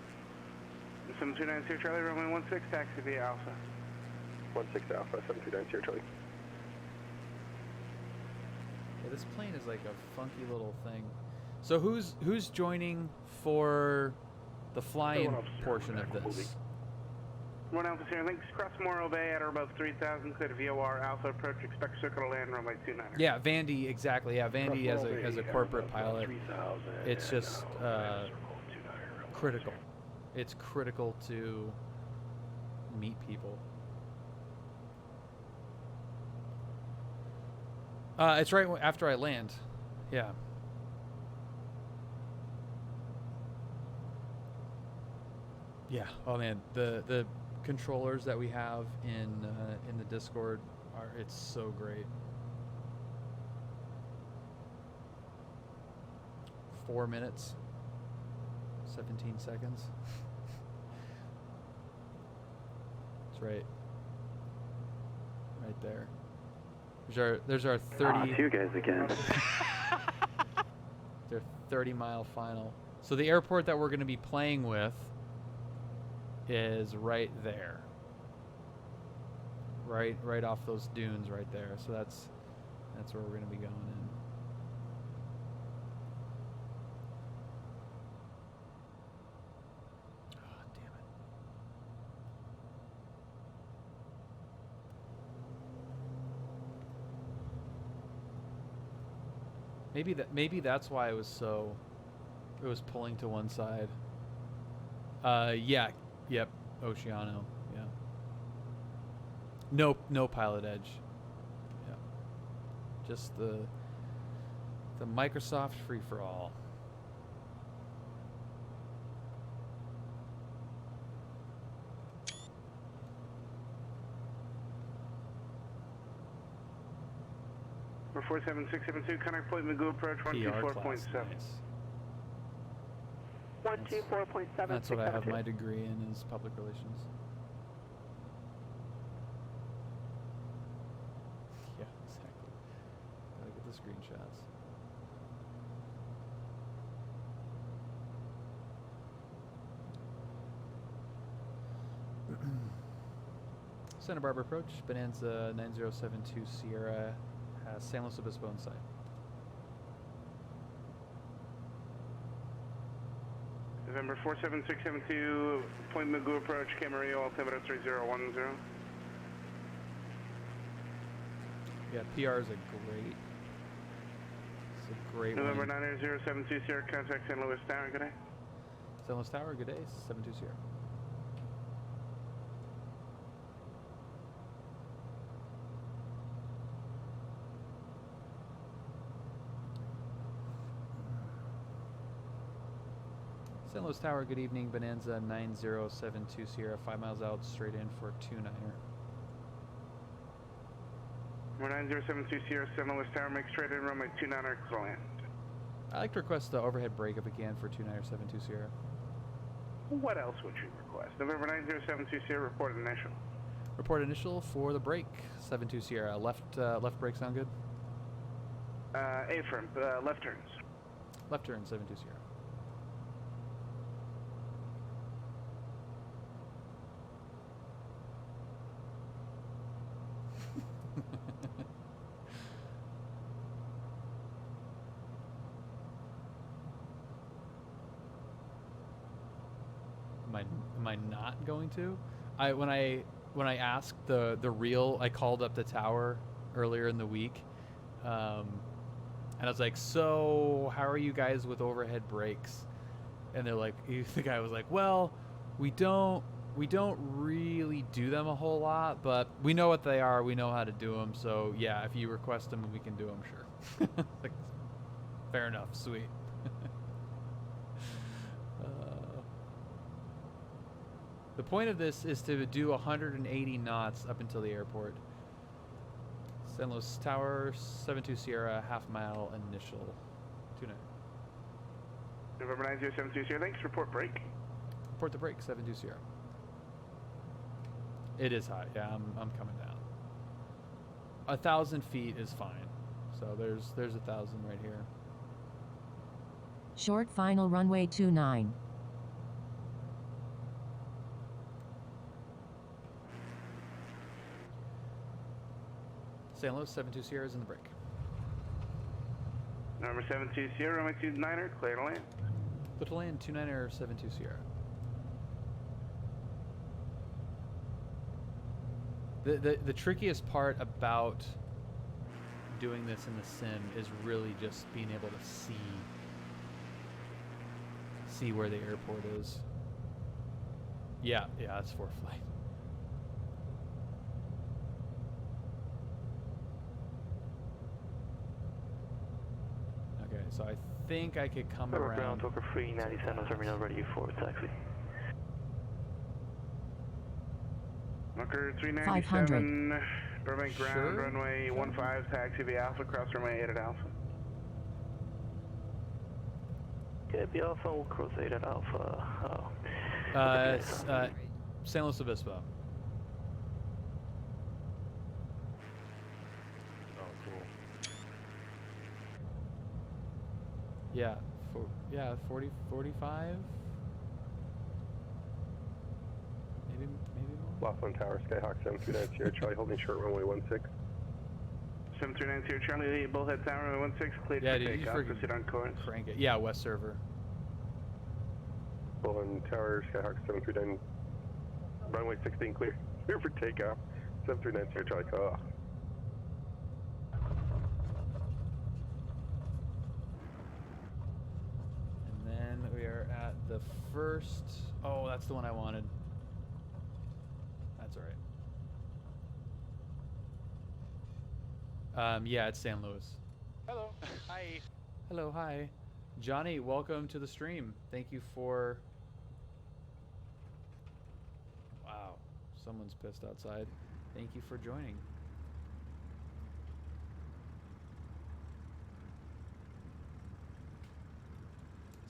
729 Sierra Charlie, Romeo 16, taxi via Alpha. 16 Alpha, 739 Sierra Charlie. Yeah, this plane is like a funky little thing. So who's joining for the flying portion of this? One Alpha Sierra, links cross Morro Bay at or above 3,000, clear to VOR, Alpha approach, expect circle to land, runway 29. Yeah, Vandy, exactly. Yeah, Vandy as a corporate pilot. It's just critical. It's critical to meet people. It's right after I land. Yeah. Yeah. Oh man, the controllers that we have in the Discord it's so great. 4 minutes, 17 seconds. That's right. Right there. There's our 30. It's you guys again. Their 30-mile final. So the airport that we're going to be playing with is right there. Right off those dunes right there. So that's where we're going to be going in. Oh, damn it. Maybe that's why it was pulling to one side. Yeah. Yep. Oceano. Yeah. No PilotEdge. Yeah. Just the Microsoft free-for-all. For 47672, contact point Magoo approach 124.7. 124.7. That's what I have my degree in, is public relations. Yeah, exactly. Gotta get the screenshots. Santa Barbara approach, Bonanza 9072 Sierra has San Luis Obispo in sight. November 47672, point Magoo approach, Camarillo, altimeter 3010. Yeah, PR is a great November one. 98072 Sierra, contact San Luis Tower, good day. San Luis Tower, good day, 72 Sierra. San Luis Tower, good evening. Bonanza 9072 Sierra, 5 miles out, straight in for 29er. Number 9072 Sierra, San Luis Tower, make straight in, runway 29er, clear land. I'd like to request the overhead brake if we can for 29er 72 Sierra. What else would you request? November 9072 Sierra, report initial. Report initial for the brake, 72 Sierra. Left brake sound good? A-firm, left turns. Left turn, 72 Sierra. Am I not going to? When I asked the real, I called up the tower earlier in the week, and I was like, so how are you guys with overhead brakes? And they're like, the guy was like, well, we don't really do them a whole lot, but we know what they are, we know how to do them, so yeah, if you request them, we can do them, sure. Like, fair enough, sweet. The point of this is to do 180 knots up until the airport. San Luis Tower, 72 Sierra, half mile initial. 29. November 9072 Sierra, thanks. Report brake. Report the brake, 72 Sierra. It is high, yeah, I'm coming down. 1,000 feet is fine. So there's 1,000 right here. Short final runway 29. San Luis, 72 Sierra is in the brake. Number 72 Sierra, runway 29er, clear to land. Clear to land, 29er, 72 Sierra. The trickiest part about doing this in the sim is really just being able to see where the airport is. Yeah, it's 4 flight. Okay, so I think I could come around. Ground, Talker 397 terminal ready for taxi. Talker 397, Burbank ground, Sure. runway 15, taxi via Alpha, cross runway 8 at Alpha. Okay, via Alpha, we'll cross 8 at Alpha. San Luis Obispo. Oh, cool. Yeah, 40, 45. Maybe more. Laughlin Tower, Skyhawk 739 Sierra Charlie, holding short runway 16. 739 Sierra Charlie, bullhead tower, runway 16, cleared Yeah, for dude, you takeoff, proceed on course. crank it. Yeah, West Server. Laughlin Tower, Skyhawk 739, runway 16 clear. Clear for takeoff. 739 Sierra Charlie, oh. And then we are at the first. Oh, that's the one I wanted. That's all right. Yeah, it's San Luis. Hello. Hi. Hello, hi. Johnny, welcome to the stream. Thank you for... Wow, someone's pissed outside. Thank you for joining.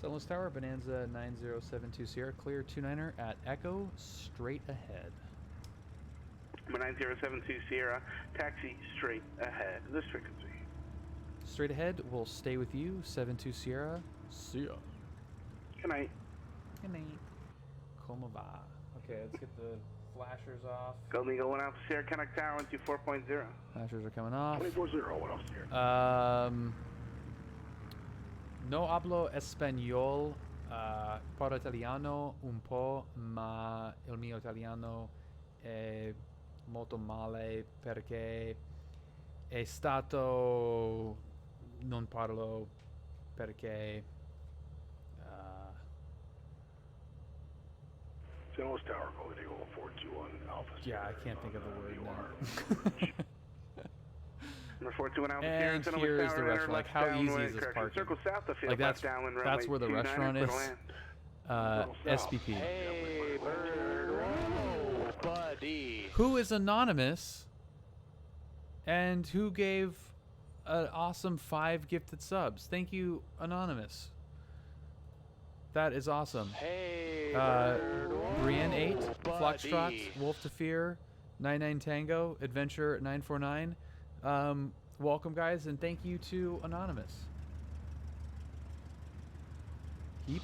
San Luis Tower, Bonanza 9072 Sierra, clear 29er at Echo, straight ahead. 9072 Sierra, taxi straight ahead, this frequency. Straight ahead, we'll stay with you, 72 Sierra. See ya. Good night. Good night. Como va? Okay, let's get the flashers off. Golden Eagle 1 Alpha Sierra, Connect Tower 124.0. Flashers are coming off. 24-0, what else here? No hablo español, parlo italiano un po', ma il mio italiano è molto male perché è stato non parlo perché San Luis Tower, Golden Eagle 421 Alpha. yeah, I can't think of the word now. Number 421 Alpha Sierra, And San Luis here's the Tower, restaurant. Like, how easy is this parking? Circle south of Like, that's where the restaurant is. SPP. Hey, bird. Whoa, buddy. Who is anonymous and who gave an awesome 5 gifted subs? Thank you, anonymous. That is awesome. Hey, Brienne 8, buddy. Foxtrot, Wolf to Fear, 99 Tango, Adventure 949. Welcome, guys, and thank you to anonymous. Keep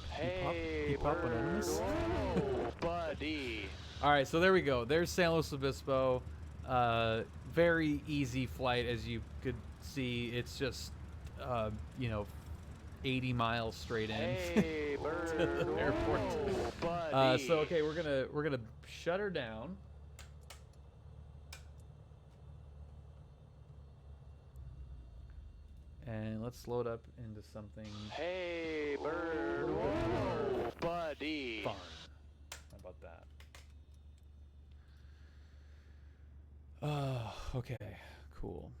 up, anonymous. Whoa, buddy. All right, so there we go. There's San Luis Obispo. Very easy flight, as you could see. It's just, 80 miles straight in Hey, to the airport. buddy. So okay, we're gonna shut her down. And let's load up into something Hey, bird. Whoa, buddy. fun. How about that? Okay, cool.